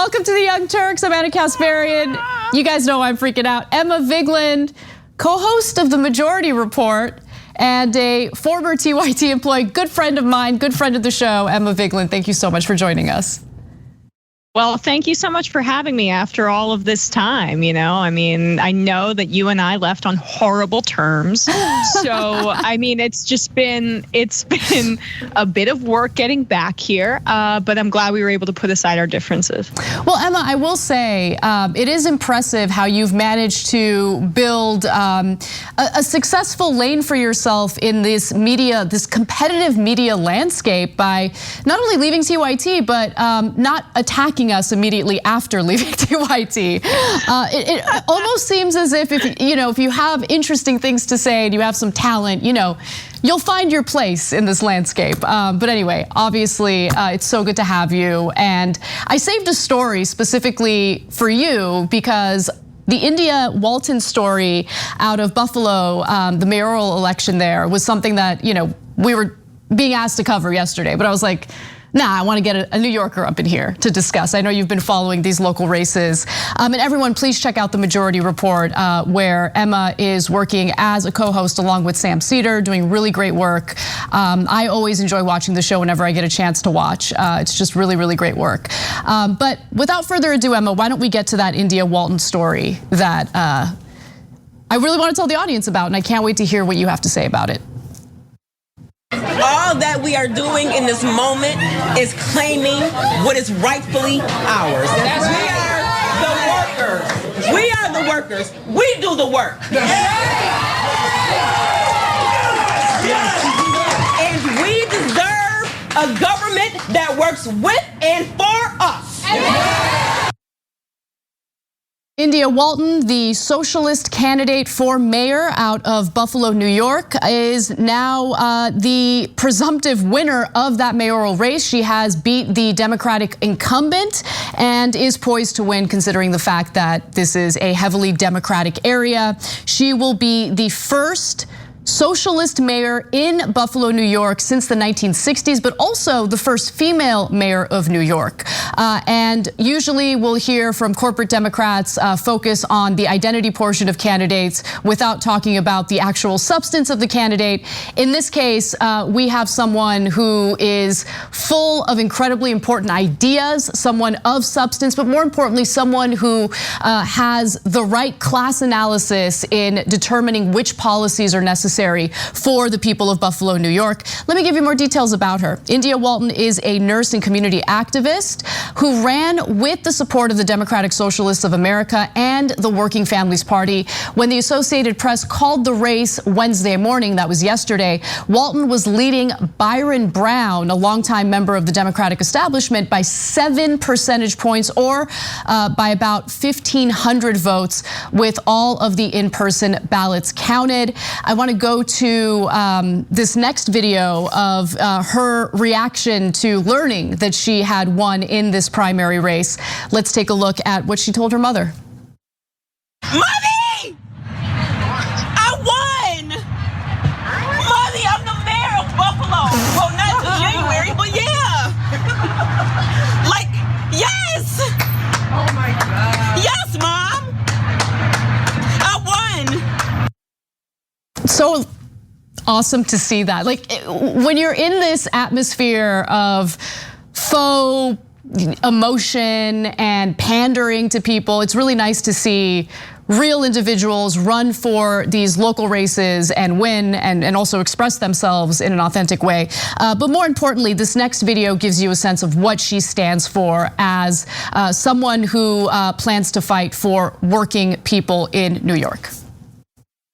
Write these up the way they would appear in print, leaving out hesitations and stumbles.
Welcome to the Young Turks. I'm Anna Kasparian. You guys know I'm freaking out. Emma Vigeland, co-host of The Majority Report and a former TYT employee, good friend of mine, good friend of the show, Emma Vigeland. Thank you so much for joining us. Well, thank you so much for having me after all of this time. You know, I mean, I know that you and I left on horrible terms. So, I mean, it's been a bit of work getting back here, but I'm glad we were able to put aside our differences. Well, Emma, I will say it is impressive how you've managed to build a successful lane for yourself in this competitive media landscape by not only leaving TYT, but not attacking us immediately after leaving TYT. It almost seems as if you have interesting things to say and you have some talent, you'll find your place in this landscape. But anyway, obviously, it's so good to have you. And I saved a story specifically for you because the India Walton story out of Buffalo, the mayoral election there, was something that we were being asked to cover yesterday. But I was like, nah, I want to get a New Yorker up in here to discuss. I know you've been following these local races. And everyone, please check out The Majority Report, where Emma is working as a co-host along with Sam Cedar, doing really great work. I always enjoy watching the show whenever I get a chance to watch. It's just really, really great work. But without further ado, Emma, why don't we get to that India Walton story that I really want to tell the audience about, and I can't wait to hear what you have to say about it. All that we are doing in this moment is claiming what is rightfully ours. We are the workers. We do the work. And we deserve a government that works with and for us. India Walton, the socialist candidate for mayor out of Buffalo, New York, is now the presumptive winner of that mayoral race. She has beat the Democratic incumbent and is poised to win, considering the fact that this is a heavily Democratic area. She will be the first socialist mayor in Buffalo, New York since the 1960s, but also the first female mayor of New York. And usually we'll hear from corporate Democrats focus on the identity portion of candidates without talking about the actual substance of the candidate. In this case, we have someone who is full of incredibly important ideas, someone of substance, but more importantly, someone who has the right class analysis in determining which policies are necessary for the people of Buffalo, New York. Let me give you more details about her. India Walton is a nurse and community activist who ran with the support of the Democratic Socialists of America and the Working Families Party. When the Associated Press called the race Wednesday morning, that was yesterday, Walton was leading Byron Brown, a longtime member of the Democratic establishment, by 7 percentage points, or by about 1,500 votes, with all of the in-person ballots counted. I want to go to this next video of her reaction to learning that she had won in this primary race. Let's take a look at what she told her mother. Mommy! I won! Mommy, I'm the mayor of Buffalo. Well, not till January, but yeah. Like, yes! Oh my God. Yes, Mom! I won! So awesome to see that. Like, when you're in this atmosphere of faux emotion and pandering to people, it's really nice to see real individuals run for these local races and win and also express themselves in an authentic way. But more importantly, this next video gives you a sense of what she stands for as someone who plans to fight for working people in New York.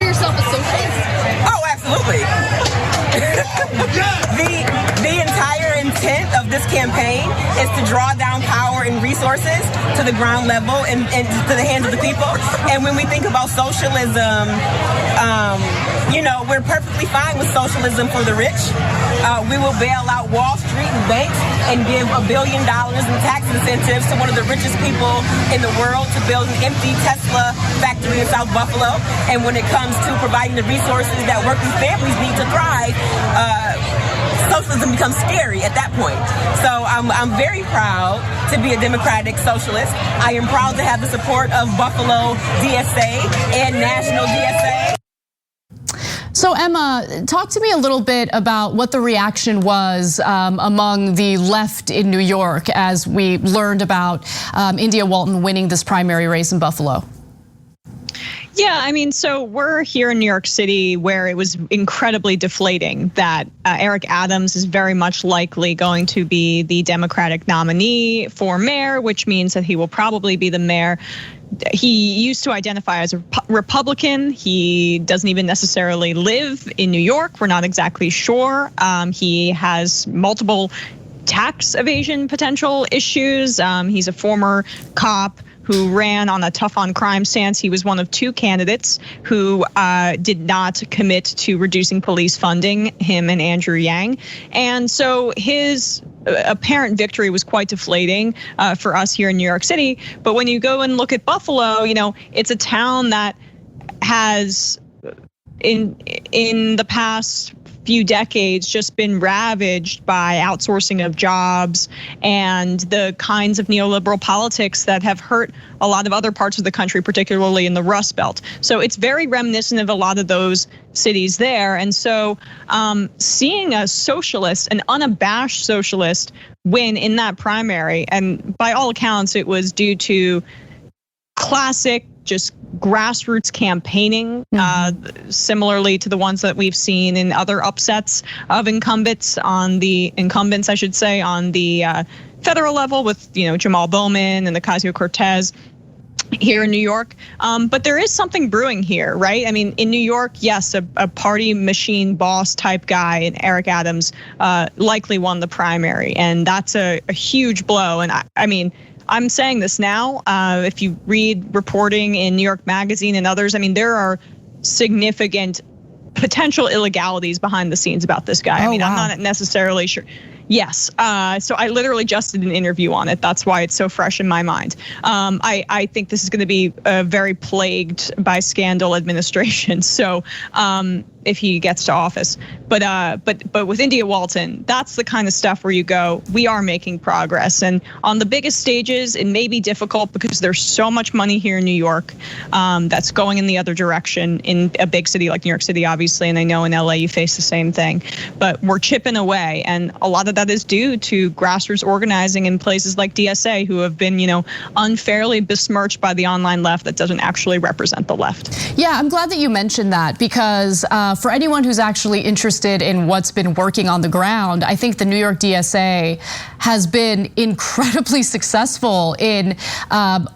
Yourself a socialist? Oh, absolutely. The entire intent of this campaign is to draw down power and resources to the ground level and to the hands of the people. And when we think about socialism, we're perfectly fine with socialism for the rich. We will bail out Wall Street and banks and give $1 billion in tax incentives to one of the richest people in the world to build an empty Tesla factory in South Buffalo. And when it comes to providing the resources that working families need to thrive, socialism becomes scary at that point. So I'm very proud to be a Democratic socialist. I am proud to have the support of Buffalo DSA and National DSA. So Emma, talk to me a little bit about what the reaction was among the left in New York as we learned about India Walton winning this primary race in Buffalo. Yeah, I mean, so we're here in New York City where it was incredibly deflating that Eric Adams is very much likely going to be the Democratic nominee for mayor, which means that he will probably be the mayor. He used to identify as a Republican. He doesn't even necessarily live in New York. We're not exactly sure. He has multiple tax evasion potential issues. He's a former cop who ran on a tough on crime stance. He was one of two candidates who did not commit to reducing police funding, him and Andrew Yang. And so his apparent victory was quite deflating for us here in New York City. But when you go and look at Buffalo, it's a town that has in the past few decades just been ravaged by outsourcing of jobs and the kinds of neoliberal politics that have hurt a lot of other parts of the country, particularly in the Rust Belt. So it's very reminiscent of a lot of those cities there. And so seeing a socialist, an unabashed socialist, win in that primary, and by all accounts, it was due to classic, just grassroots campaigning, similarly to the ones that we've seen in other upsets of incumbents, on the federal level with Jamal Bowman and Ocasio-Cortez here in New York. But there is something brewing here, right? I mean, in New York, yes, a party machine boss type guy, and Eric Adams likely won the primary, and that's a huge blow. And I mean, I'm saying this now, if you read reporting in New York Magazine and others, I mean, there are significant potential illegalities behind the scenes about this guy. I mean, wow. I'm not necessarily sure. Yes, so I literally just did an interview on it. That's why it's so fresh in my mind. I think this is going to be a very plagued by scandal administration. So if he gets to office, but with India Walton, that's the kind of stuff where you go, we are making progress. And on the biggest stages, it may be difficult because there's so much money here in New York that's going in the other direction in a big city like New York City, obviously. And I know in LA you face the same thing, but we're chipping away, and a lot of that is due to grassroots organizing in places like DSA, who have been, unfairly besmirched by the online left that doesn't actually represent the left. Yeah, I'm glad that you mentioned that, because for anyone who's actually interested in what's been working on the ground, I think the New York DSA has been incredibly successful in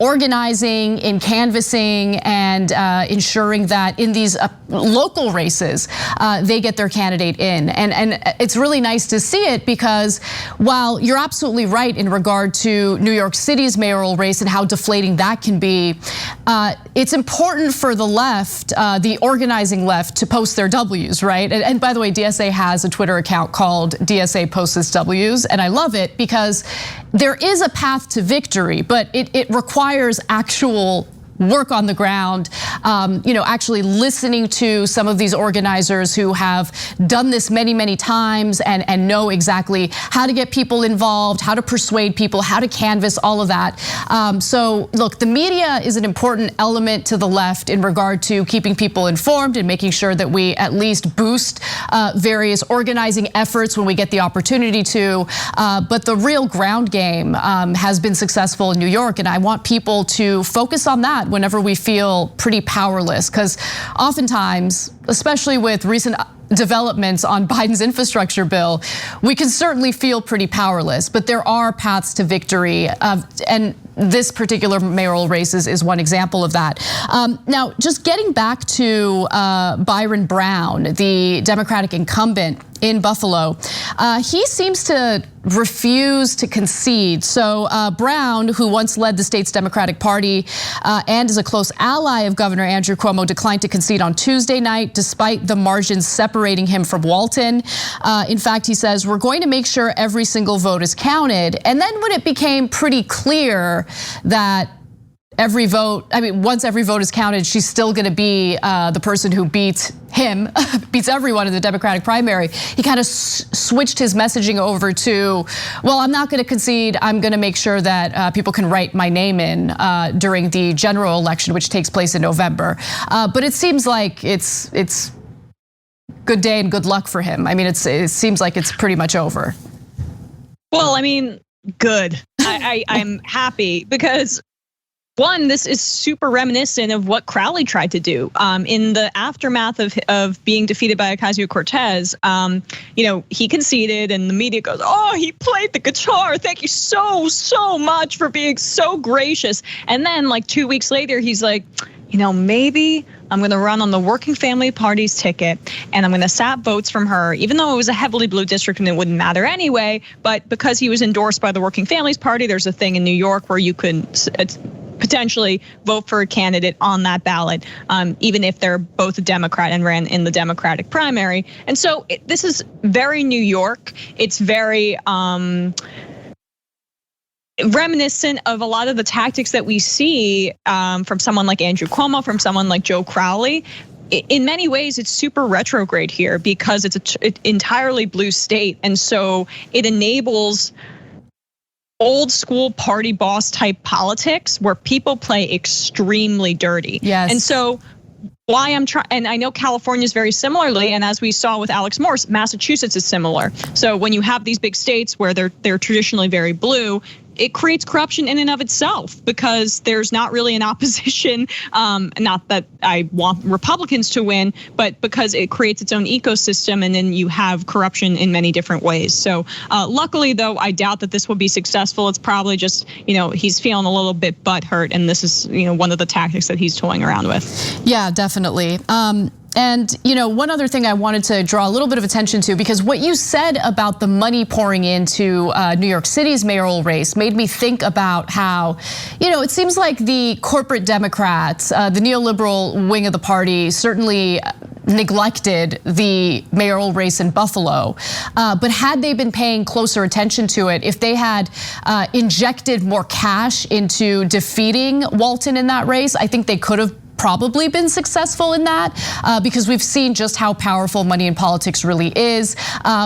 organizing, in canvassing, and ensuring that in these local races, they get their candidate in. And it's really nice to see it, because while you're absolutely right in regard to New York City's mayoral race and how deflating that can be, it's important for the left, the organizing left, to post their W's, right? And by the way, DSA has a Twitter account called DSA Posts its W's, and I love it because there is a path to victory, but it requires actual work on the ground, actually listening to some of these organizers who have done this many, many times and know exactly how to get people involved, how to persuade people, how to canvass, all of that. So look, the media is an important element to the left in regard to keeping people informed and making sure that we at least boost various organizing efforts when we get the opportunity to. But the real ground game has been successful in New York, and I want people to focus on that whenever we feel pretty powerless, because oftentimes, especially with recent developments on Biden's infrastructure bill, we can certainly feel pretty powerless, but there are paths to victory, and this particular mayoral race is one example of that. Now, just getting back to Byron Brown, the Democratic incumbent in Buffalo, he seems to refuse to concede. So Brown, who once led the state's Democratic Party and is a close ally of Governor Andrew Cuomo, declined to concede on Tuesday night, despite the margins separating him from Walton. In fact, he says, we're going to make sure every single vote is counted. And then when it became pretty clear that every vote, I mean, once every vote is counted, she's still gonna be the person who beats him, beats everyone in the Democratic primary. He kind of switched his messaging over to, well, I'm not gonna concede, I'm gonna make sure that people can write my name in during the general election, which takes place in November. But it seems like it's good day and good luck for him. I mean, it seems like it's pretty much over. Well, I mean, good. I'm happy because, one, this is super reminiscent of what Crowley tried to do in the aftermath of being defeated by Ocasio-Cortez. He conceded, and the media goes, "Oh, he played the guitar. Thank you so much for being so gracious." And then, like 2 weeks later, he's like, maybe I'm going to run on the Working Family Party's ticket, and I'm going to sap votes from her, even though it was a heavily blue district and it wouldn't matter anyway. But because he was endorsed by the Working Families Party, there's a thing in New York where you could potentially vote for a candidate on that ballot, even if they're both a Democrat and ran in the Democratic primary. And so this is very New York. It's very reminiscent of a lot of the tactics that we see from someone like Andrew Cuomo, from someone like Joe Crowley. In many ways, it's super retrograde here because it's an entirely blue state. And so it enables old school party boss type politics where people play extremely dirty. Yes. And so why I'm trying, and I know California is very similarly, and as we saw with Alex Morse, Massachusetts is similar. So when you have these big states where they're traditionally very blue, it creates corruption in and of itself because there's not really an opposition. Not that I want Republicans to win, but because it creates its own ecosystem, and then you have corruption in many different ways. So luckily, though, I doubt that this will be successful. It's probably just, he's feeling a little bit butthurt, and this is, one of the tactics that he's toying around with. Yeah, definitely. And one other thing I wanted to draw a little bit of attention to, because what you said about the money pouring into New York City's mayoral race made me think about how, it seems like the corporate Democrats, the neoliberal wing of the party, certainly neglected the mayoral race in Buffalo. But had they been paying closer attention to it, if they had injected more cash into defeating Walton in that race, I think they could have probably been successful in that because we've seen just how powerful money in politics really is.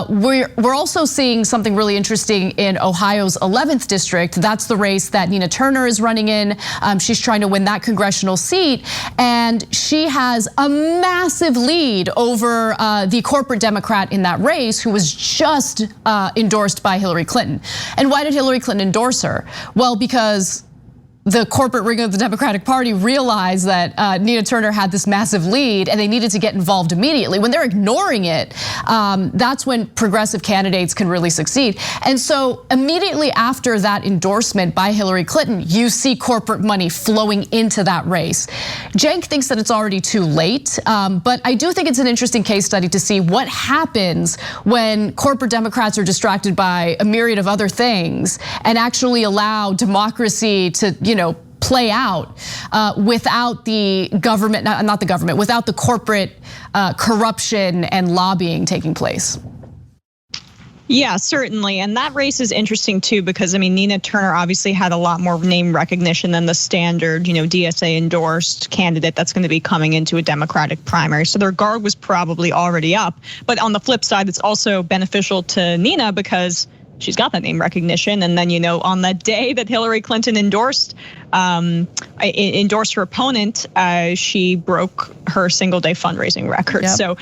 We're also seeing something really interesting in Ohio's 11th district. That's the race that Nina Turner is running in. She's trying to win that congressional seat, and she has a massive lead over the corporate Democrat in that race, who was just endorsed by Hillary Clinton. And why did Hillary Clinton endorse her? Well, because the corporate ring of the Democratic Party realized that Nina Turner had this massive lead and they needed to get involved immediately. When they're ignoring it, that's when progressive candidates can really succeed. And so immediately after that endorsement by Hillary Clinton, you see corporate money flowing into that race. Cenk thinks that it's already too late, but I do think it's an interesting case study to see what happens when corporate Democrats are distracted by a myriad of other things and actually allow democracy to, play out without the government, not the government, without the corporate corruption and lobbying taking place. Yeah, certainly. And that race is interesting too, because Nina Turner obviously had a lot more name recognition than the standard, DSA endorsed candidate that's going to be coming into a Democratic primary. So their guard was probably already up. But on the flip side, it's also beneficial to Nina because she's got that name recognition. And then, on that day that Hillary Clinton endorsed her opponent, she broke her single day fundraising record. Yep. So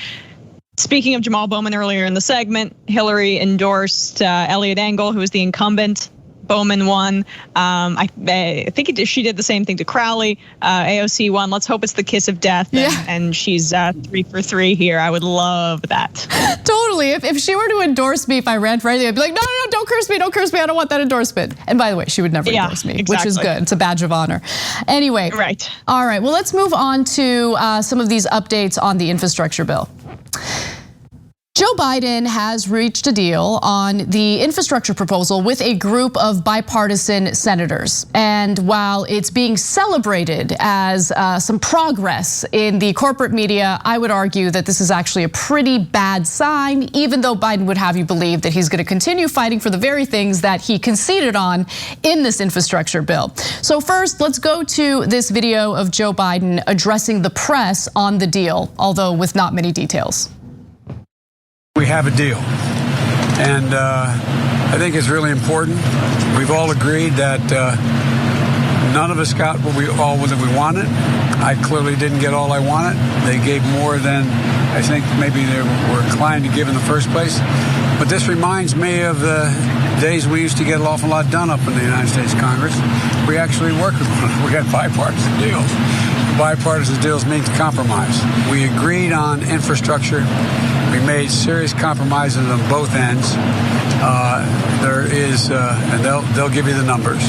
speaking of Jamal Bowman earlier in the segment, Hillary endorsed Elliot Engel, who was the incumbent. Bowman won. I think she did the same thing to Crowley. AOC won. Let's hope it's the kiss of death. And she's 3 for 3 here. I would love that. Totally. If she were to endorse me, if I ran for anything, I'd be like, no, don't curse me. Don't curse me. I don't want that endorsement. And by the way, she would never endorse me, exactly. Which is good. It's a badge of honor. Anyway. Right. All right. Well, let's move on to some of these updates on the infrastructure bill. Joe Biden has reached a deal on the infrastructure proposal with a group of bipartisan senators. And while it's being celebrated as some progress in the corporate media, I would argue that this is actually a pretty bad sign, even though Biden would have you believe that he's going to continue fighting for the very things that he conceded on in this infrastructure bill. So first, let's go to this video of Joe Biden addressing the press on the deal, although with not many details. We have a deal, and I think it's really important. We've all agreed that none of us got what we wanted. I clearly didn't get all I wanted. They gave more than I think maybe they were inclined to give in the first place. But this reminds me of the days we used to get an awful lot done up in the United States Congress. We actually worked with one. We had bipartisan deals. Bipartisan deals means compromise. We agreed on infrastructure. We made serious compromises on both ends. There is, and they'll give you the numbers.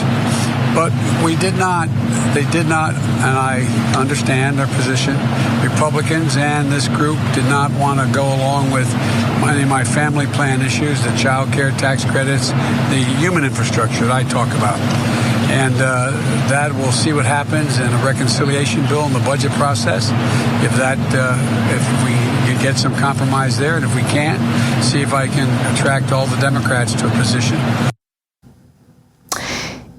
But they did not, and I understand their position. Republicans and this group did not want to go along with any of my family plan issues, the child care tax credits, the human infrastructure that I talk about. And that we'll see what happens in a reconciliation bill in the budget process. If we can get some compromise there, and if we can't, see if I can attract all the Democrats to a position.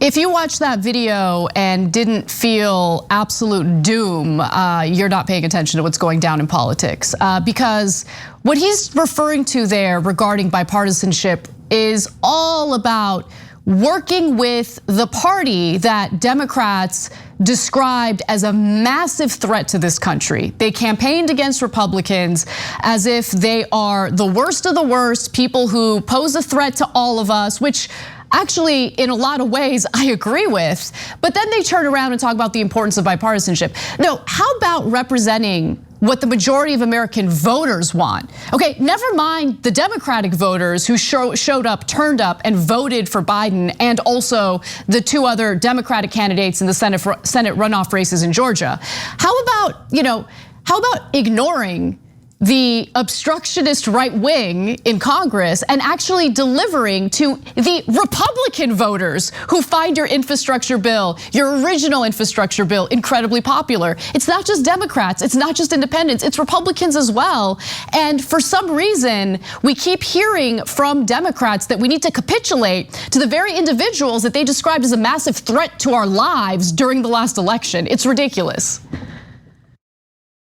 If you watched that video and didn't feel absolute doom, you're not paying attention to what's going down in politics. Because what he's referring to there regarding bipartisanship is all about working with the party that Democrats described as a massive threat to this country. They campaigned against Republicans as if they are the worst of the worst, people who pose a threat to all of us, which actually, in a lot of ways, I agree with. But then they turn around and talk about the importance of bipartisanship. No, how about representing what the majority of American voters want? Okay, never mind the Democratic voters who showed up, turned up, and voted for Biden, and also the two other Democratic candidates in the Senate runoff races in Georgia. How about ignoring the obstructionist right wing in Congress and actually delivering to the Republican voters who find your infrastructure bill, your original infrastructure bill, incredibly popular? It's not just Democrats, it's not just independents, it's Republicans as well. And for some reason, we keep hearing from Democrats that we need to capitulate to the very individuals that they described as a massive threat to our lives during the last election. It's ridiculous.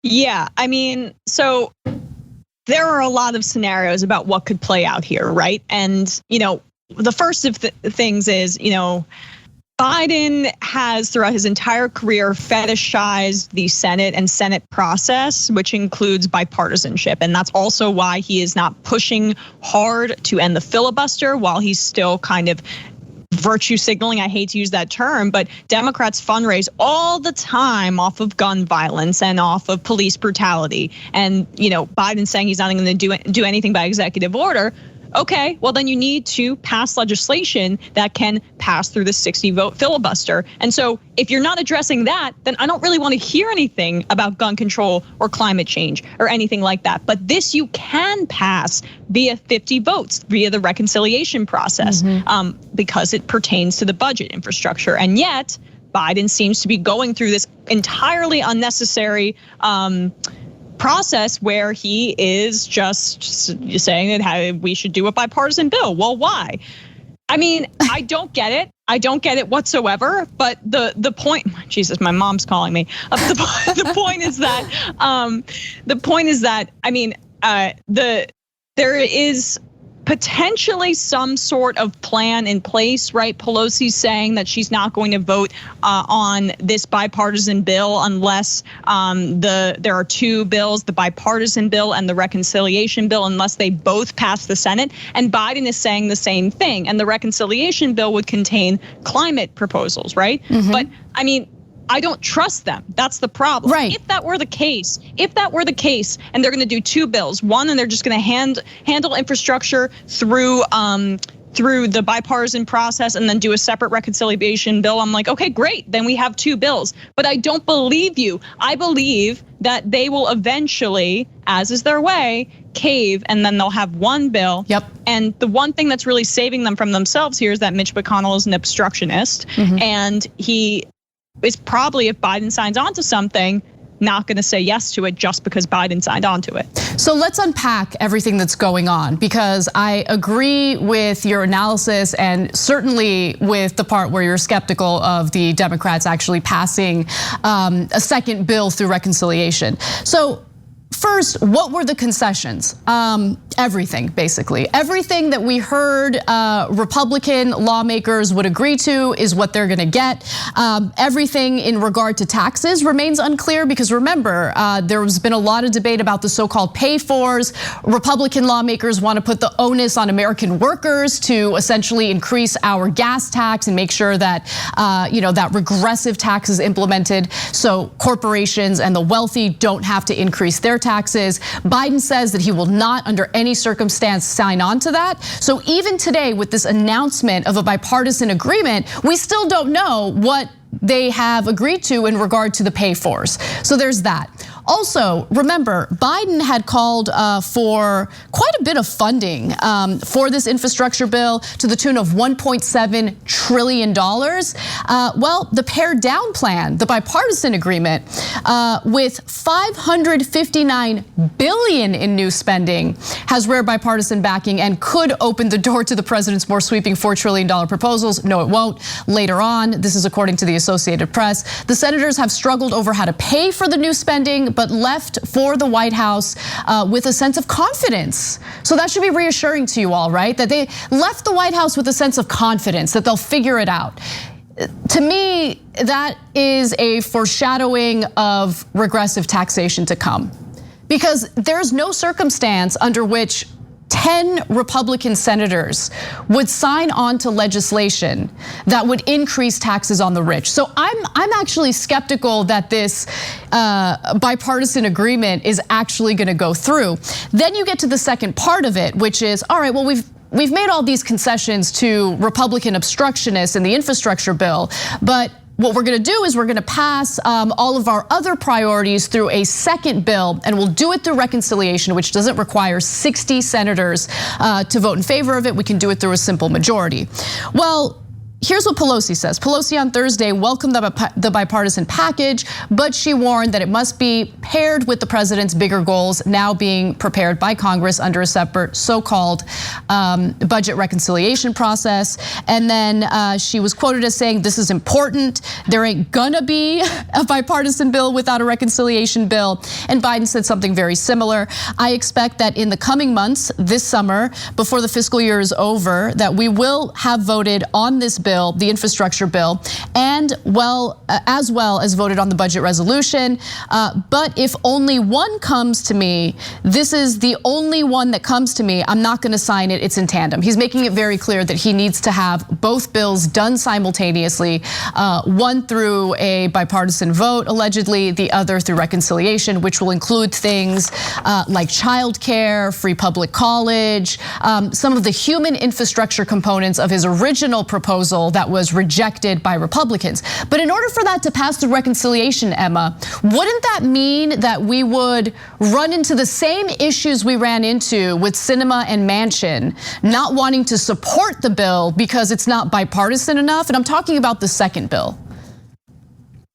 Yeah, I mean, so there are a lot of scenarios about what could play out here, right? And, the first of the things is, Biden has throughout his entire career fetishized the Senate and Senate process, which includes bipartisanship. And that's also why he is not pushing hard to end the filibuster while he's still kind of virtue signaling. I hate to use that term, but Democrats fundraise all the time off of gun violence and off of police brutality. And, Biden saying he's not going to do anything by executive order. Okay, well then you need to pass legislation that can pass through the 60-vote filibuster. And so if you're not addressing that, then I don't really want to hear anything about gun control or climate change or anything like that. But this you can pass via 50 votes, via the reconciliation process, because it pertains to the budget infrastructure. And yet Biden seems to be going through this entirely unnecessary process where he is just saying that we should do a bipartisan bill. Well, why? I mean, I don't get it. I don't get it whatsoever. But the point, Jesus, my mom's calling me. The point is that I mean, there is potentially some sort of plan in place, right? Pelosi's saying that she's not going to vote on this bipartisan bill unless there are two bills, the bipartisan bill and the reconciliation bill, unless they both pass the Senate. And Biden is saying the same thing. And the reconciliation bill would contain climate proposals, right? But I mean, I don't trust them. That's the problem. Right. If that were the case, and they're going to do two bills, one, and they're just going to handle infrastructure through the bipartisan process and then do a separate reconciliation bill, I'm like, okay, great. Then we have two bills. But I don't believe you. I believe that they will eventually, as is their way, cave, and then they'll have one bill. Yep. And the one thing that's really saving them from themselves here is that Mitch McConnell is an obstructionist, and he is probably, if Biden signs on to something, not going to say yes to it just because Biden signed on to it. So let's unpack everything that's going on, because I agree with your analysis and certainly with the part where you're skeptical of the Democrats actually passing a second bill through reconciliation. So first, what were the concessions? Everything, basically. Everything that we heard Republican lawmakers would agree to is what they're gonna get. Everything in regard to taxes remains unclear, because remember, there's been a lot of debate about the so-called pay-fors. Republican lawmakers wanna put the onus on American workers to essentially increase our gas tax and make sure that that regressive tax is implemented so corporations and the wealthy don't have to increase their taxes. Biden says that he will not, under any circumstance, sign on to that. So even today, with this announcement of a bipartisan agreement, we still don't know what they have agreed to in regard to the pay-fors. So there's that. Also, remember, Biden had called for quite a bit of funding for this infrastructure bill to the tune of $1.7 trillion. Well, the pared down plan, the bipartisan agreement, with $559 billion in new spending, has rare bipartisan backing and could open the door to the president's more sweeping $4 trillion proposals. No, it won't. Later on, this is according to the Associated Press, the senators have struggled over how to pay for the new spending, but left for the White House with a sense of confidence. So that should be reassuring to you all, right? That they left the White House with a sense of confidence that they'll figure it out. To me, that is a foreshadowing of regressive taxation to come, because there's no circumstance under which 10 Republican senators would sign on to legislation that would increase taxes on the rich. So I'm actually skeptical that this bipartisan agreement is actually going to go through. Then you get to the second part of it, which is, all right, well, we've made all these concessions to Republican obstructionists in the infrastructure bill, but what we're gonna do is we're gonna pass all of our other priorities through a second bill, and we'll do it through reconciliation, which doesn't require 60 senators to vote in favor of it. We can do it through a simple majority. Well, here's what Pelosi says. Pelosi on Thursday welcomed the bipartisan package, but she warned that it must be paired with the president's bigger goals now being prepared by Congress under a separate so-called budget reconciliation process. And then she was quoted as saying, this is important. There ain't gonna be a bipartisan bill without a reconciliation bill. And Biden said something very similar. I expect that in the coming months, this summer, before the fiscal year is over, that we will have voted on this bill, the infrastructure bill, and as well as voted on the budget resolution. But if only one comes to me, this is the only one that comes to me, I'm not gonna sign it, it's in tandem. He's making it very clear that he needs to have both bills done simultaneously, one through a bipartisan vote, allegedly, the other through reconciliation, which will include things like childcare, free public college, some of the human infrastructure components of his original proposal that was rejected by Republicans. But in order for that to pass through reconciliation, Emma, wouldn't that mean that we would run into the same issues we ran into with Sinema and Manchin, not wanting to support the bill because it's not bipartisan enough? And I'm talking about the second bill.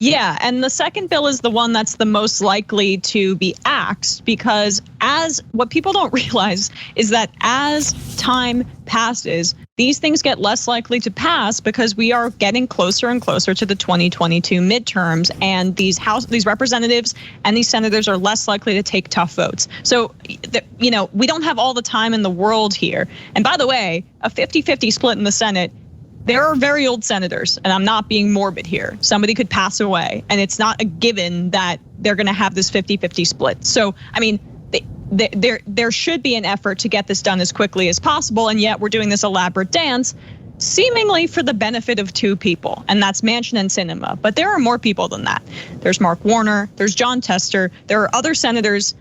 Yeah, and the second bill is the one that's the most likely to be axed, because what people don't realize is that as time passes, these things get less likely to pass because we are getting closer and closer to the 2022 midterms, and these representatives and these senators are less likely to take tough votes. So, we don't have all the time in the world here. And by the way, a 50-50 split in the Senate, there are very old senators, and I'm not being morbid here. Somebody could pass away, and it's not a given that they're gonna have this 50-50 split. So, I mean, there should be an effort to get this done as quickly as possible, and yet we're doing this elaborate dance, seemingly for the benefit of two people, and that's Manchin and Sinema. But there are more people than that. There's Mark Warner, there's John Tester, there are other senators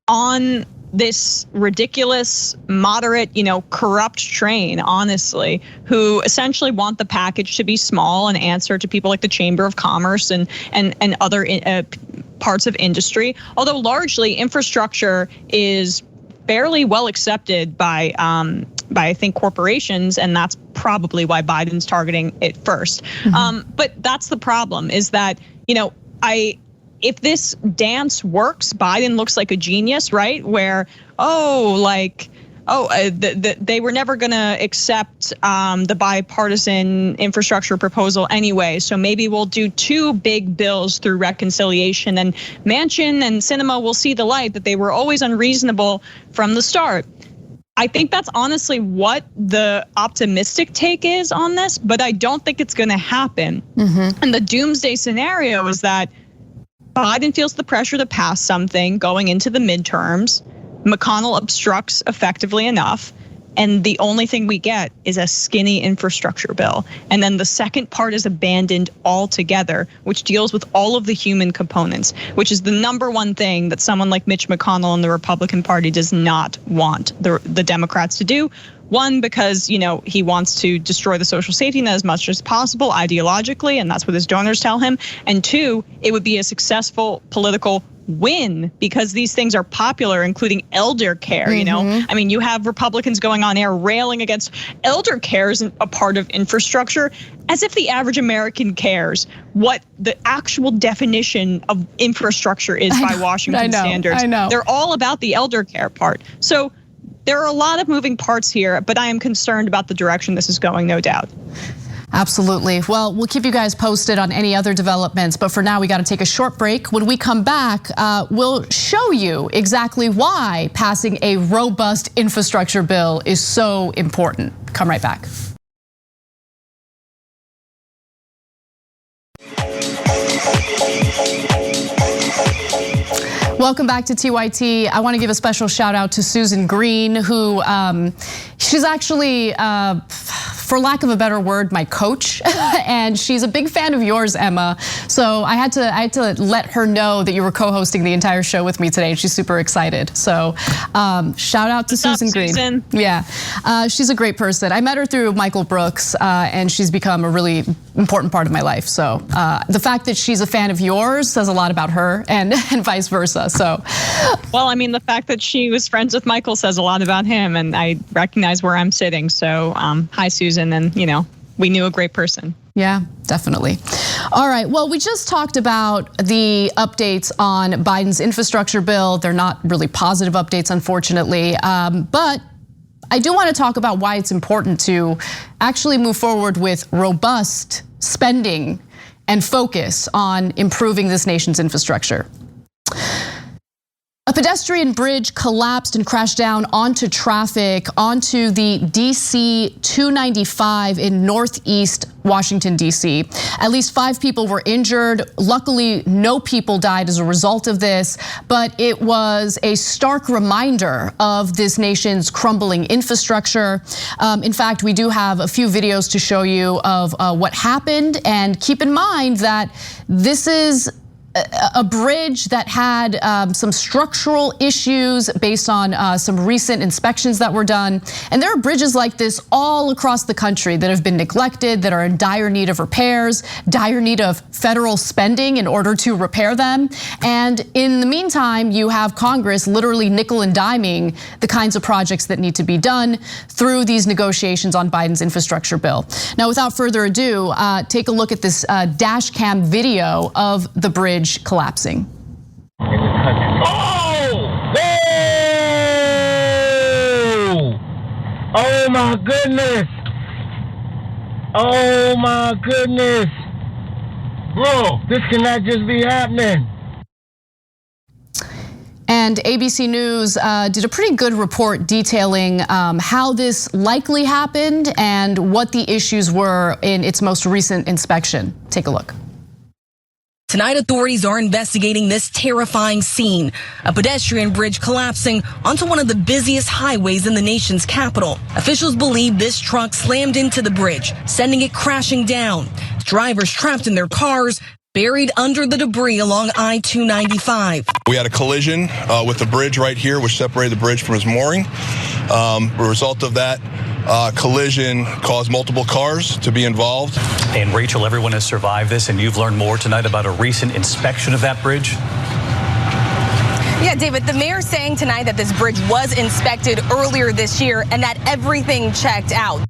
on this ridiculous, moderate, corrupt train, honestly, who essentially want the package to be small and answer to people like the Chamber of Commerce and other parts of industry, although largely infrastructure is fairly well accepted by I think corporations, and that's probably why Biden's targeting it first. But that's the problem, is that, if this dance works, Biden looks like a genius, right? Where, they were never going to accept the bipartisan infrastructure proposal anyway. So maybe we'll do 2 big bills through reconciliation, and Manchin and Sinema will see the light that they were always unreasonable from the start. I think that's honestly what the optimistic take is on this, but I don't think it's going to happen. And the doomsday scenario is that Biden feels the pressure to pass something going into the midterms. McConnell obstructs effectively enough, and the only thing we get is a skinny infrastructure bill. And then the second part is abandoned altogether, which deals with all of the human components, which is the number one thing that someone like Mitch McConnell and the Republican Party does not want the Democrats to do. One, because he wants to destroy the social safety net as much as possible ideologically, and that's what his donors tell him. And 2, it would be a successful political win because these things are popular, including elder care. You have Republicans going on air railing against elder care isn't a part of infrastructure, as if the average American cares what the actual definition of infrastructure is by Washington standards. I know. They're all about the elder care part. So there are a lot of moving parts here, but I am concerned about the direction this is going, no doubt. Absolutely. Well, we'll keep you guys posted on any other developments, but for now we got to take a short break. When we come back, we'll show you exactly why passing a robust infrastructure bill is so important. Come right back. Welcome back to TYT. I want to give a special shout out to Susan Green, who she's actually, for lack of a better word, my coach, and she's a big fan of yours, Emma. So I had to let her know that you were co-hosting the entire show with me today, and she's super excited. So shout out to Susan Green. Susan? Yeah, she's a great person. I met her through Michael Brooks, and she's become a really important part of my life. So the fact that she's a fan of yours says a lot about her, and vice versa. So, well, the fact that she was friends with Michael says a lot about him, and I recognize where I'm sitting. So, hi, Susan, and we knew a great person. Yeah, definitely. All right, well, we just talked about the updates on Biden's infrastructure bill. They're not really positive updates, unfortunately, but I do want to talk about why it's important to actually move forward with robust spending and focus on improving this nation's infrastructure. A pedestrian bridge collapsed and crashed down onto traffic onto the DC 295 in Northeast Washington, DC. At least 5 people were injured. Luckily, no people died as a result of this, but it was a stark reminder of this nation's crumbling infrastructure. In fact, we do have a few videos to show you of what happened, and keep in mind that this is a bridge that had some structural issues based on some recent inspections that were done. And there are bridges like this all across the country that have been neglected, that are in dire need of repairs, dire need of federal spending in order to repair them. And in the meantime, you have Congress literally nickel and diming the kinds of projects that need to be done through these negotiations on Biden's infrastructure bill. Now, without further ado, take a look at this dash cam video of the bridge collapsing. Oh! Whoa! Oh my goodness! Oh my goodness! Bro, this cannot just be happening. And ABC News did a pretty good report detailing how this likely happened and what the issues were in its most recent inspection. Take a look. Tonight, authorities are investigating this terrifying scene, a pedestrian bridge collapsing onto one of the busiest highways in the nation's capital. Officials believe this truck slammed into the bridge, sending it crashing down. Drivers trapped in their cars, buried under the debris along I-295. We had a collision with the bridge right here, which separated the bridge from its mooring. The result of that collision caused multiple cars to be involved. And Rachel, everyone has survived this, and you've learned more tonight about a recent inspection of that bridge. Yeah, David, the mayor saying tonight that this bridge was inspected earlier this year and that everything checked out.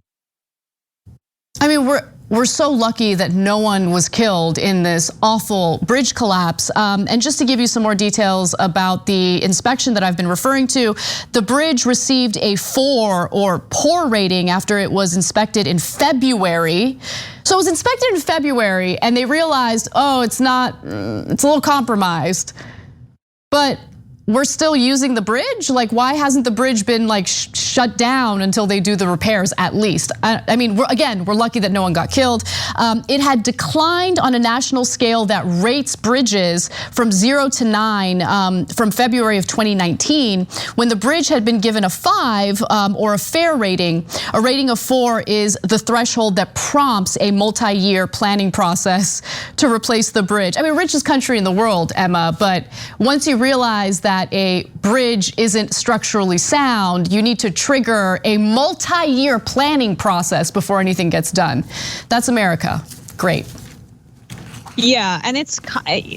I mean, we're so lucky that no one was killed in this awful bridge collapse. And just to give you some more details about the inspection that I've been referring to, the bridge received a 4 or poor rating after it was inspected in February. So it was inspected in February and they realized, oh, it's a little compromised. But we're still using the bridge? Like, why hasn't the bridge been like shut down until they do the repairs at least? I mean, we're lucky that no one got killed. It had declined on a national scale that rates bridges from 0 to 9 from February of 2019, when the bridge had been given a 5 or a fair rating. A rating of 4 is the threshold that prompts a multi-year planning process to replace the bridge. I mean, richest country in the world, Emma, but once you realize that a bridge isn't structurally sound, you need to trigger a multi-year planning process before anything gets done. That's America. Great. Yeah, and it's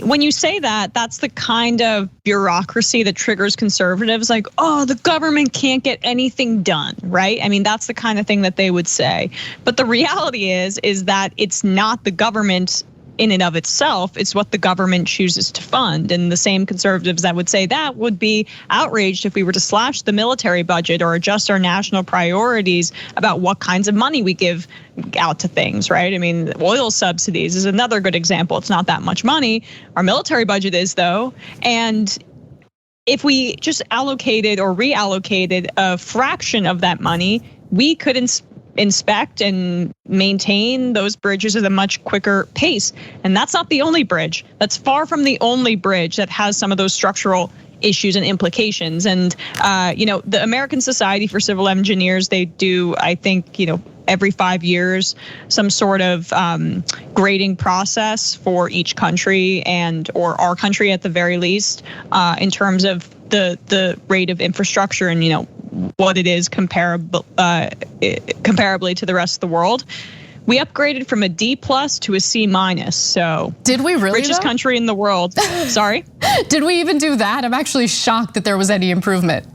when you say that, that's the kind of bureaucracy that triggers conservatives, like, oh, the government can't get anything done, right? I mean, that's the kind of thing that they would say. But the reality is that it's not the government in and of itself, it's what the government chooses to fund. And the same conservatives that would say that would be outraged if we were to slash the military budget or adjust our national priorities about what kinds of money we give out to things, right? I mean, oil subsidies is another good example. It's not that much money. Our military budget is, though. And if we just allocated or reallocated a fraction of that money, we could inspect and maintain those bridges at a much quicker pace. And that's not the only bridge. That's far from the only bridge that has some of those structural issues and implications. And the American Society for Civil Engineers, they do, I think, every 5 years, some sort of grading process for each country or our country at the very least, in terms of the rate of infrastructure and what it is comparably to the rest of the world. We upgraded from a D+ to a C-. So did we really? Richest country in the world. Sorry? Did we even do that? I'm actually shocked that there was any improvement.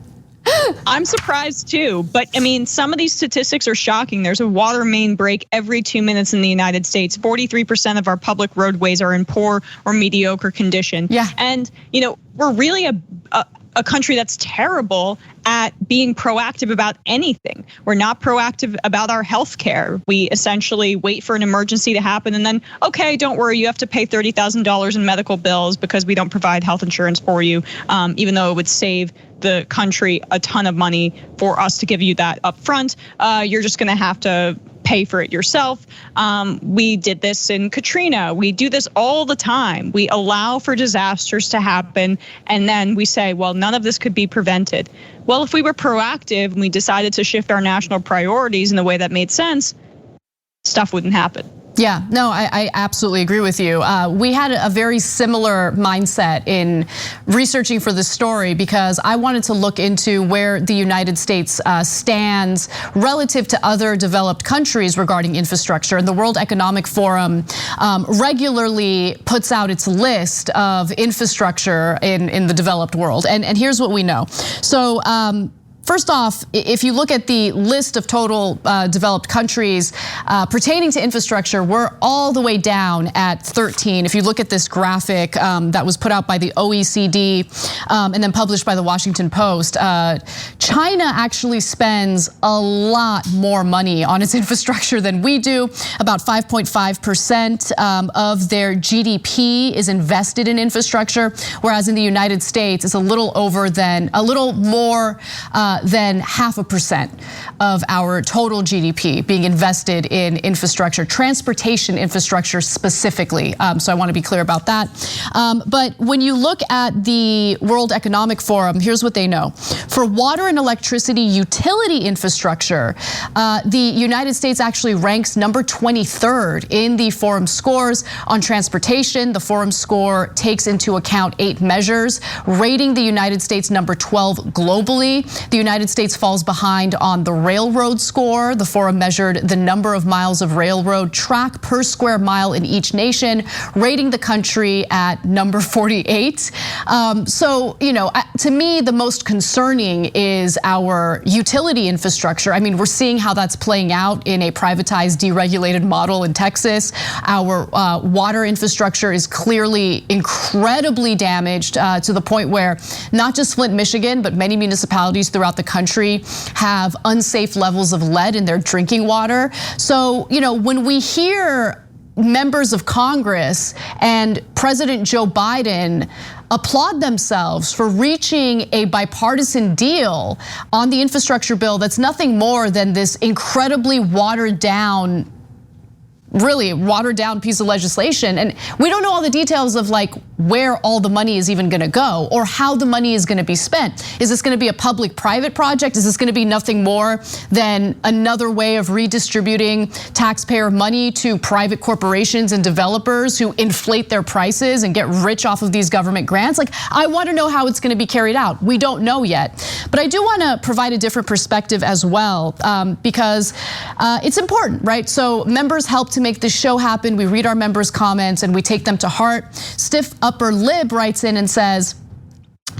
I'm surprised too, but I mean, some of these statistics are shocking. There's a water main break every 2 minutes in the United States. 43% of our public roadways are in poor or mediocre condition. Yeah. And we're really a country that's terrible at being proactive about anything. We're not proactive about our health care. We essentially wait for an emergency to happen and then, okay, don't worry, you have to pay $30,000 in medical bills because we don't provide health insurance for you, even though it would save the country a ton of money for us to give you that up front. You're just gonna have to pay for it yourself. We did this in Katrina. We do this all the time. We allow for disasters to happen, and then we say, well, none of this could be prevented. Well, if we were proactive and we decided to shift our national priorities in a way that made sense, stuff wouldn't happen. Yeah, no, I absolutely agree with you. We had a very similar mindset in researching for this story because I wanted to look into where the United States stands relative to other developed countries regarding infrastructure. And the World Economic Forum regularly puts out its list of infrastructure in the developed world. And here's what we know. So, first off, if you look at the list of total developed countries pertaining to infrastructure, we're all the way down at 13. If you look at this graphic that was put out by the OECD and then published by the Washington Post, China actually spends a lot more money on its infrastructure than we do. About 5.5% of their GDP is invested in infrastructure, whereas in the United States, it's a little more than 0.5% of our total GDP being invested in infrastructure, transportation infrastructure specifically. So I want to be clear about that. But when you look at the World Economic Forum, here's what they know. For water and electricity utility infrastructure, the United States actually ranks number 23rd in the forum scores. On transportation, the forum score takes into account 8 measures, rating the United States number 12 globally. The United States falls behind on the railroad score. The forum measured the number of miles of railroad track per square mile in each nation, rating the country at number 48. So, to me, the most concerning is our utility infrastructure. I mean, we're seeing how that's playing out in a privatized, deregulated model in Texas. Our water infrastructure is clearly incredibly damaged to the point where not just Flint, Michigan, but many municipalities throughout the country have unsafe levels of lead in their drinking water. So, when we hear members of Congress and President Joe Biden applaud themselves for reaching a bipartisan deal on the infrastructure bill that's nothing more than this incredibly watered down piece of legislation. And we don't know all the details of where all the money is even gonna go or how the money is gonna be spent. Is this gonna be a public-private project? Is this gonna be nothing more than another way of redistributing taxpayer money to private corporations and developers who inflate their prices and get rich off of these government grants? I wanna know how it's gonna be carried out. We don't know yet. But I do wanna provide a different perspective as well, because it's important, right? So members help to make this show happen. We read our members' comments and we take them to heart. Stiff Upper Lib writes in and says,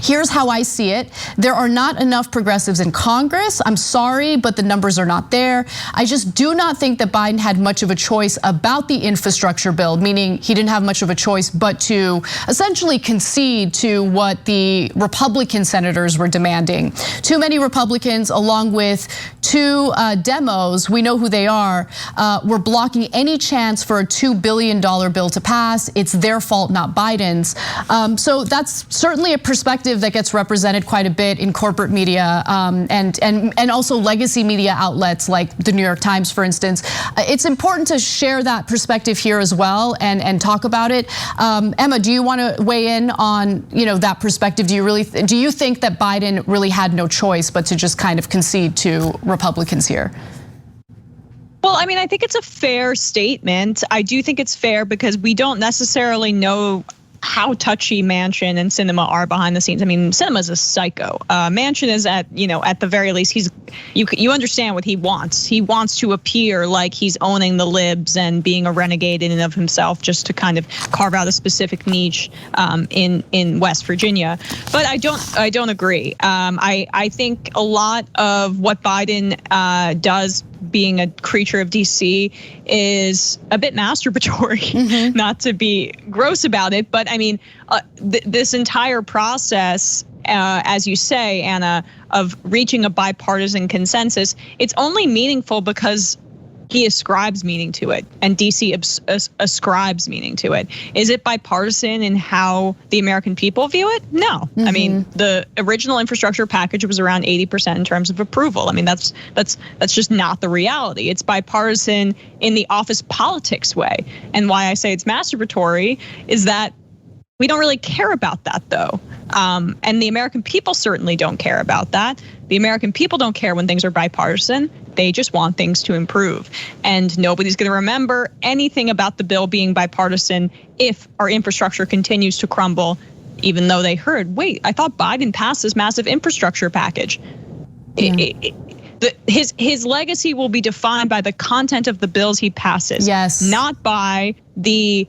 here's how I see it. There are not enough progressives in Congress. I'm sorry, but the numbers are not there. I just do not think that Biden had much of a choice about the infrastructure bill, meaning he didn't have much of a choice but to essentially concede to what the Republican senators were demanding. Too many Republicans, along with two demos, we know who they are, were blocking any chance for a $2 billion bill to pass. It's their fault, not Biden's. So that's certainly a perspective that gets represented quite a bit in corporate media and also legacy media outlets like the New York Times, for instance. It's important to share that perspective here as well and talk about it. Emma, do you want to weigh in on that perspective? Do you think that Biden really had no choice but to just kind of concede to Republicans here? Well, I mean, I think it's a fair statement. I do think it's fair because we don't necessarily know how touchy Manchin and Sinema are behind the scenes. I mean, Sinema's a psycho. Manchin is at the very least, you understand what he wants. He wants to appear like he's owning the libs and being a renegade in and of himself, just to kind of carve out a specific niche in West Virginia. But I don't agree. I think a lot of what Biden does, being a creature of DC, is a bit masturbatory, not to be gross about it. But I mean, this entire process, as you say, Anna, of reaching a bipartisan consensus, it's only meaningful because he ascribes meaning to it, and DC ascribes meaning to it. Is it bipartisan in how the American people view it? No. I mean, the original infrastructure package was around 80% in terms of approval. I mean, that's just not the reality. It's bipartisan in the office politics way. And why I say it's masturbatory is that we don't really care about that, though. And the American people certainly don't care about that. The American people don't care when things are bipartisan. They just want things to improve. And nobody's going to remember anything about the bill being bipartisan if our infrastructure continues to crumble, even though they heard, wait, I thought Biden passed this massive infrastructure package. Yeah. His legacy will be defined by the content of the bills he passes, not by the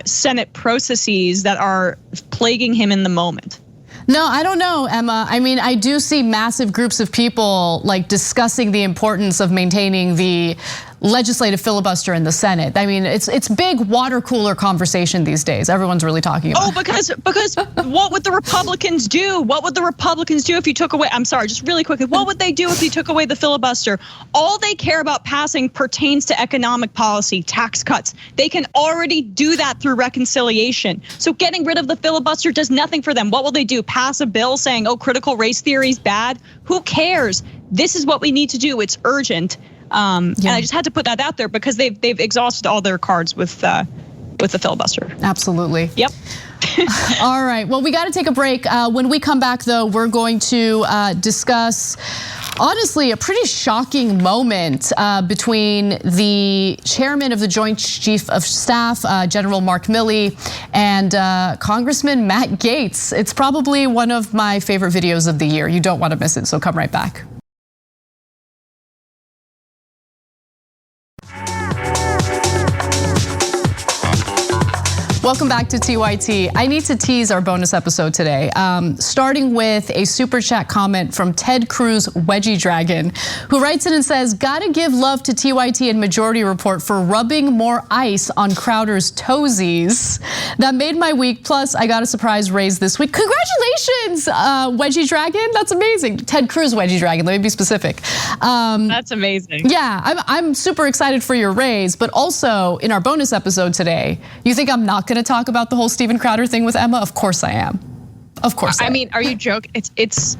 Senate processes that are plaguing him in the moment. No, I don't know, Emma. I mean, I do see massive groups of people discussing the importance of maintaining the legislative filibuster in the Senate. I mean, it's big water cooler conversation these days. Everyone's really talking about it. Because what would the Republicans do? What would the Republicans do if you took away, I'm sorry, just really quickly, what would they do if you took away the filibuster? All they care about passing pertains to economic policy, tax cuts. They can already do that through reconciliation. So getting rid of the filibuster does nothing for them. What will they do? Pass a bill saying, oh, critical race theory is bad? Who cares? This is what we need to do. It's urgent. And I just had to put that out there because they've exhausted all their cards with the filibuster. Absolutely. Yep. All right. Well, we got to take a break. When we come back, though, we're going to discuss Honestly, a pretty shocking moment between the chairman of the Joint Chief of Staff, General Mark Milley, and Congressman Matt Gaetz. It's probably one of my favorite videos of the year. You don't want to miss it, so come right back. Welcome back to TYT. I need to tease our bonus episode today, starting with a super chat comment from Ted Cruz Wedgie Dragon, who writes in and says, gotta give love to TYT and Majority Report for rubbing more ice on Crowder's toesies. That made my week. Plus, I got a surprise raise this week. Congratulations, Wedgie Dragon. That's amazing. Ted Cruz Wedgie Dragon, let me be specific. That's amazing. Yeah, I'm super excited for your raise, but also in our bonus episode today, you think I'm not gonna talk about the whole Steven Crowder thing with Emma? Of course I am. Of course. I mean, are you joking? It's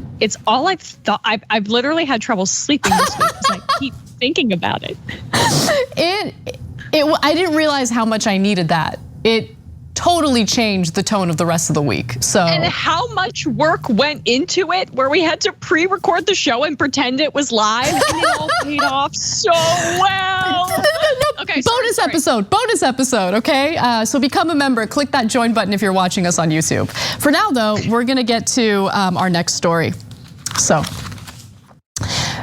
all I've thought. I've literally had trouble sleeping this week because I keep thinking about it. I didn't realize how much I needed that. It totally changed the tone of the rest of the week. So, and how much work went into it, where we had to pre-record the show and pretend it was live, and it all paid off so well. Okay, bonus episode, okay? So become a member, click that join button if you're watching us on YouTube. For now though, we're gonna get to our next story. So,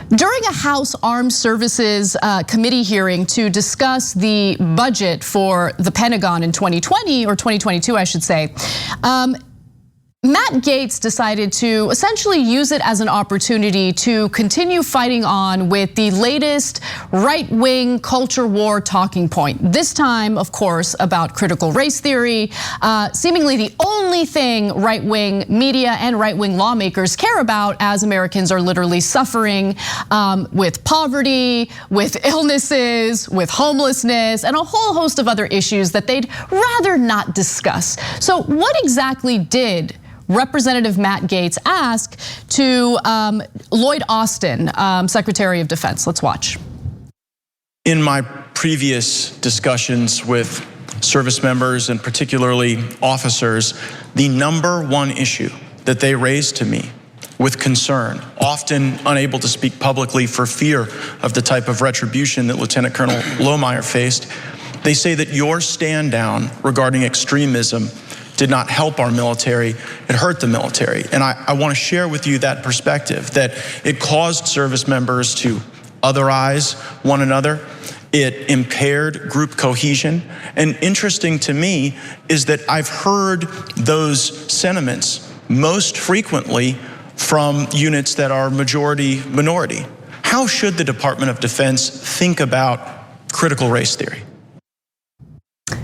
during a House Armed Services Committee hearing to discuss the budget for the Pentagon in 2020, or 2022, I should say, Matt Gaetz decided to essentially use it as an opportunity to continue fighting on with the latest right-wing culture war talking point. This time, of course, about critical race theory, seemingly the only thing right-wing media and right-wing lawmakers care about as Americans are literally suffering with poverty, with illnesses, with homelessness, and a whole host of other issues that they'd rather not discuss. So what exactly did Representative Matt Gaetz ask to Lloyd Austin, Secretary of Defense? Let's watch. In my previous discussions with service members and particularly officers, the number one issue that they raised to me with concern, often unable to speak publicly for fear of the type of retribution that Lieutenant Colonel Lohmeyer faced, they say that your stand down regarding extremism did not help our military, it hurt the military. And I want to share with you that perspective, that it caused service members to otherize one another. It impaired group cohesion. And interesting to me is that I've heard those sentiments most frequently from units that are majority minority. How should the Department of Defense think about critical race theory?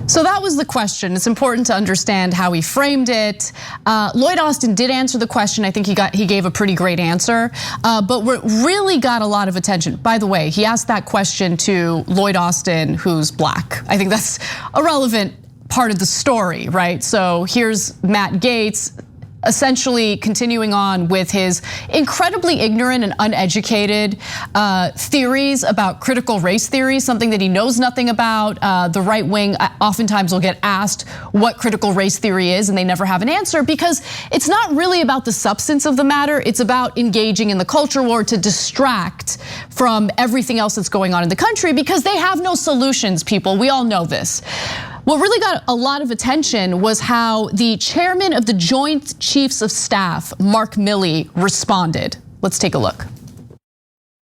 So that was the question. It's important to understand how he framed it. Lloyd Austin did answer the question. I think he gave a pretty great answer. But what really got a lot of attention, by the way, he asked that question to Lloyd Austin, who's black. I think that's a relevant part of the story, right? So here's Matt Gaetz essentially continuing on with his incredibly ignorant and uneducated theories about critical race theory, something that he knows nothing about. The right wing oftentimes will get asked what critical race theory is, and they never have an answer because it's not really about the substance of the matter. It's about engaging in the culture war to distract from everything else that's going on in the country because they have no solutions, people. We all know this. What really got a lot of attention was how the chairman of the Joint Chiefs of Staff, Mark Milley, responded. Let's take a look.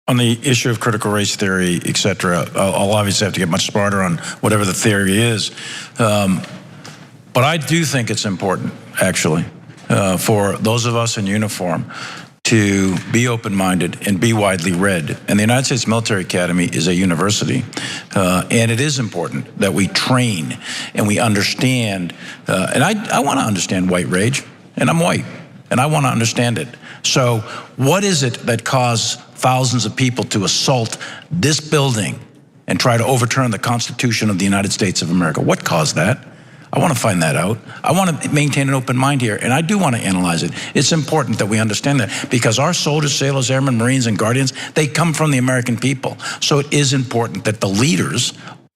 On the issue of critical race theory, et cetera, I'll obviously have to get much smarter on whatever the theory is. But I do think it's important, actually, for those of us in uniform to be open-minded and be widely read. And the United States Military Academy is a university. And it is important that we train and we understand. And I want to understand white rage, and I'm white, and I want to understand it. So what is it that caused thousands of people to assault this building and try to overturn the Constitution of the United States of America? What caused that? I want to find that out. I want to maintain an open mind here, and I do want to analyze it. It's important that we understand that because our soldiers, sailors, airmen, Marines, and Guardians, they come from the American people. So it is important that the leaders,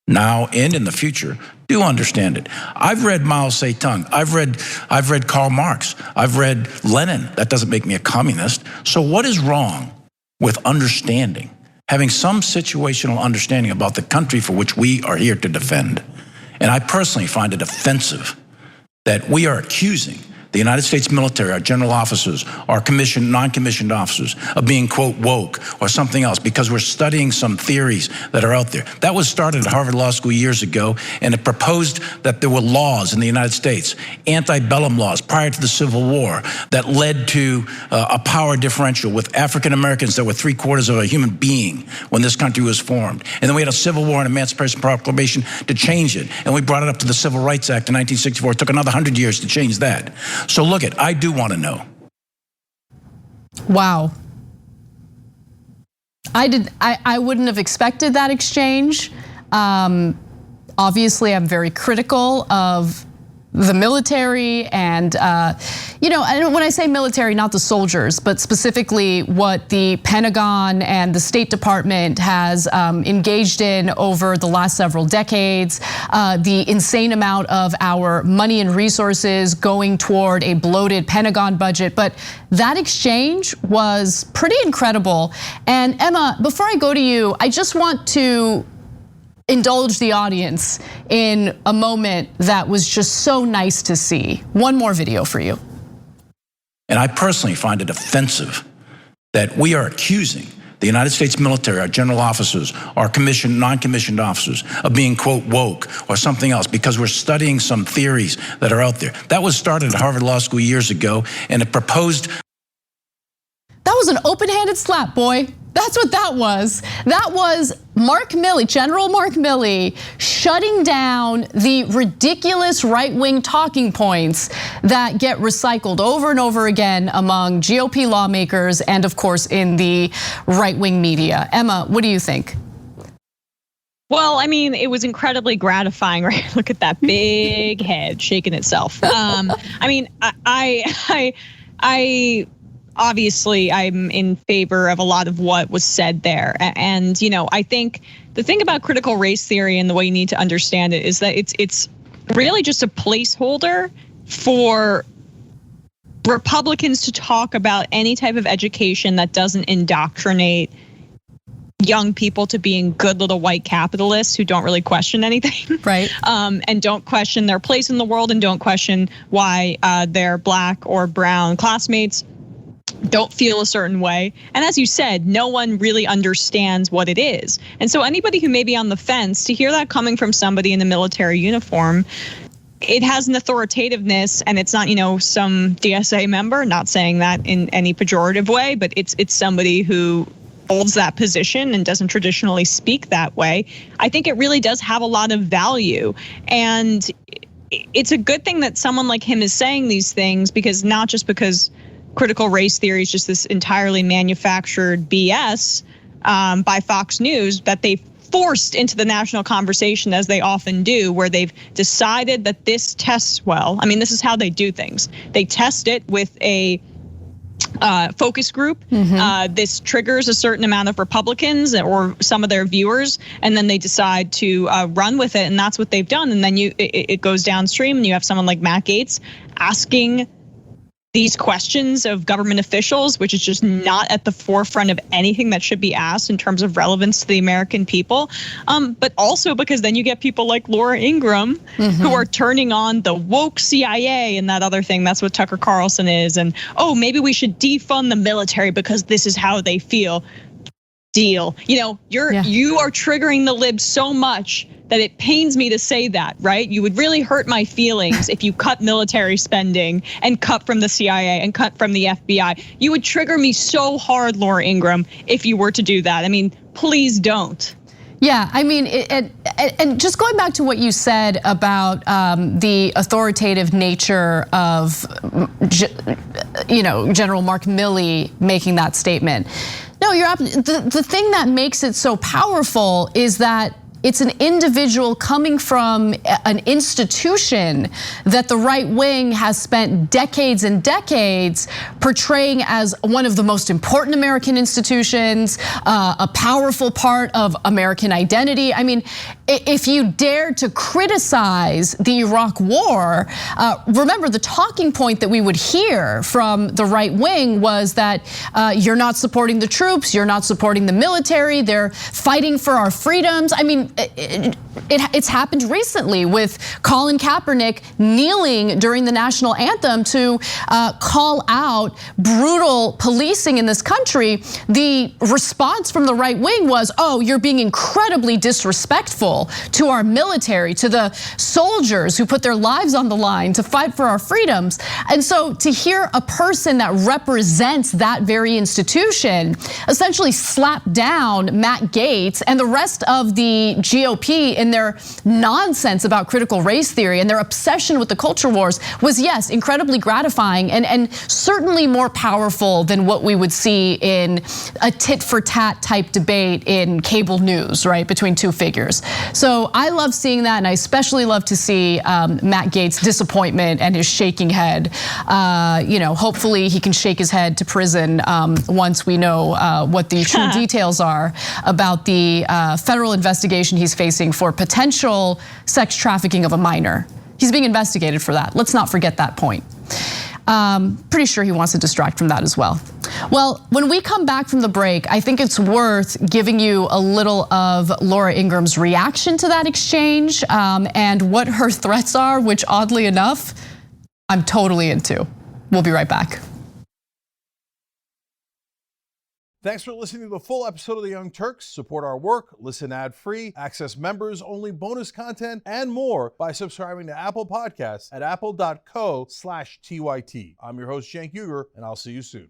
now and in the future, do understand it. I've read Mao Zedong. I've read Karl Marx. I've read Lenin. That doesn't make me a communist. So what is wrong with understanding, having some situational understanding about the country for which we are here to defend. And I personally find it offensive that we are accusing the United States military, our general officers, our commissioned, non-commissioned officers of being, quote, woke or something else because we're studying some theories that are out there. That was started at Harvard Law School years ago, and it proposed that there were laws in the United States, antebellum laws prior to the Civil War, that led to a power differential with African Americans that were 3/4 of a human being when this country was formed. And then we had a Civil War and Emancipation Proclamation to change it. And we brought it up to the Civil Rights Act in 1964. It took another 100 years to change that. So look it, I do want to know. Wow. I wouldn't have expected that exchange. Obviously, I'm very critical of the military and, and when I say military, not the soldiers, but specifically what the Pentagon and the State Department has engaged in over the last several decades, the insane amount of our money and resources going toward a bloated Pentagon budget. But that exchange was pretty incredible. And Emma, before I go to you, I just want to indulge the audience in a moment that was just so nice to see. One more video for you. And I personally find it offensive that we are accusing the United States military, our general officers, our commissioned, non-commissioned officers of being, quote, woke or something else because we're studying some theories that are out there. That was started at Harvard Law School years ago, and it proposed. That was an open-handed slap, boy. That's what that was. That was Mark Milley, General Mark Milley, shutting down the ridiculous right-wing talking points that get recycled over and over again among GOP lawmakers and, of course, in the right-wing media. Emma, what do you think? Well, I mean, it was incredibly gratifying, right? Look at that big head shaking itself. I mean, I obviously I'm in favor of a lot of what was said there. And, I think the thing about critical race theory and the way you need to understand it is that it's really just a placeholder for Republicans to talk about any type of education that doesn't indoctrinate young people to being good little white capitalists who don't really question anything. Right. And don't question their place in the world and don't question why their black or brown classmates don't feel a certain way. And as you said, no one really understands what it is. And so anybody who may be on the fence, to hear that coming from somebody in a military uniform, it has an authoritativeness, and it's not, some DSA member, not saying that in any pejorative way, but it's somebody who holds that position and doesn't traditionally speak that way. I think it really does have a lot of value. And it's a good thing that someone like him is saying these things, because not just because critical race theory is just this entirely manufactured BS by Fox News that they forced into the national conversation, as they often do, where they've decided that this tests well. I mean, this is how they do things. They test it with a focus group. This triggers a certain amount of Republicans or some of their viewers, and then they decide to run with it, and that's what they've done. And then it goes downstream, and you have someone like Matt Gaetz asking these questions of government officials, which is just not at the forefront of anything that should be asked in terms of relevance to the American people. But also because then you get people like Laura Ingraham who are turning on the woke CIA and that other thing. That's what Tucker Carlson is. And, maybe we should defund the military because this is how they feel. Deal. You are triggering the libs so much that it pains me to say that, right? You would really hurt my feelings if you cut military spending and cut from the CIA and cut from the FBI. You would trigger me so hard, Laura Ingraham, if you were to do that. I mean, please don't. Yeah, I mean, and just going back to what you said about the authoritative nature of, General Mark Milley making that statement. No, the thing that makes it so powerful is that It's an individual coming from an institution that the right wing has spent decades and decades portraying as one of the most important American institutions, a powerful part of American identity. I mean, if you dared to criticize the Iraq War, remember the talking point that we would hear from the right wing was that you're not supporting the troops, you're not supporting the military, they're fighting for our freedoms. I mean, it's happened recently with Colin Kaepernick kneeling during the national anthem to call out brutal policing in this country. The response from the right wing was, oh, you're being incredibly disrespectful to our military, to the soldiers who put their lives on the line to fight for our freedoms. And so to hear a person that represents that very institution essentially slap down Matt Gaetz and the rest of the GOP in their nonsense about critical race theory and their obsession with the culture wars was, yes, incredibly gratifying and certainly more powerful than what we would see in a tit for tat type debate in cable news, right, between two figures. So I love seeing that, and I especially love to see Matt Gaetz' disappointment and his shaking head. Hopefully he can shake his head to prison once we know what the true details are about the federal investigation he's facing for potential sex trafficking of a minor. He's being investigated for that. Let's not forget that point. Pretty sure he wants to distract from that as well. Well, when we come back from the break, I think it's worth giving you a little of Laura Ingraham's reaction to that exchange and what her threats are, which oddly enough, I'm totally into. We'll be right back. Thanks for listening to the full episode of The Young Turks. Support our work, listen ad-free, access members-only bonus content, and more by subscribing to Apple Podcasts at apple.co/TYT. I'm your host, Cenk Uygur, and I'll see you soon.